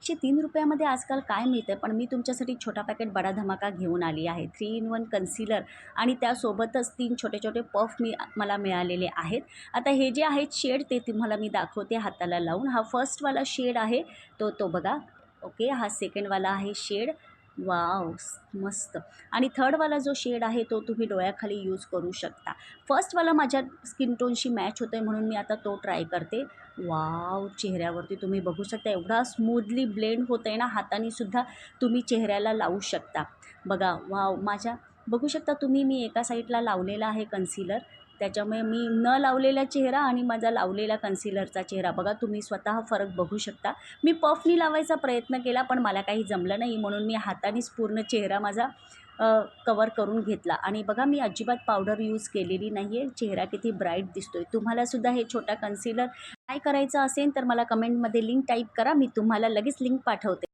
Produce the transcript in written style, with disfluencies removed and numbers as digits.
₹103 आजकाल काय मिळतं आहे, पण मी तुमच्यासाठी छोटा पॅकेट बडा धमाका घेऊन आली आहे. 3 in 1 कन्सिलर आणि त्यासोबतच 3 छोटे-छोटे पफ मला मिळालेले आहेत. आता हे जे आहेत शेड ते तुम्हाला मी दाखवते हाताला लावून. हा फर्स्टवाला शेड आहे तो बघा. ओके, हा सेकंडवाला आहे शेड. वॉव! मस्त. आणि थर्डवाला जो शेड आहे तो तुम्ही डोळ्याखाली यूज करू शकता. फर्स्टवाला माझ्या स्किन टोनशी मॅच होतं आहे म्हणून मी आता तो ट्राय करते. वॉव! चेहऱ्यावरती तुम्ही बघू शकता एवढा स्मूथली ब्लेंड होतं आहे ना, हातानेसुद्धा तुम्ही चेहऱ्याला लावू शकता. बघा, वॉव! बघू शकता तुम्ही मी एका साईडला लावलेला आहे कन्सिलर. त्याच्यामुळे मी न लावलेला चेहरा आणि माझा लावलेला कन्सिलरचा चेहरा बघा तुम्ही स्वतः फरक बघू शकता. मी पफनी लावायचा प्रयत्न केला पण मला काही जमलं नाही म्हणून मी हातानेच पूर्ण चेहरा माझा कवर करून घेतला. आणि बघा मी अजिबात पावडर यूज केलेली नाही आहे. चेहरा किती ब्राईट दिसतो आहे. तुम्हालासुद्धा हे छोटा कन्सिलर ट्राय करायचं असेल तर मला कमेंटमध्ये लिंक टाईप करा. मी तुम्हाला लगेच लिंक पाठवते.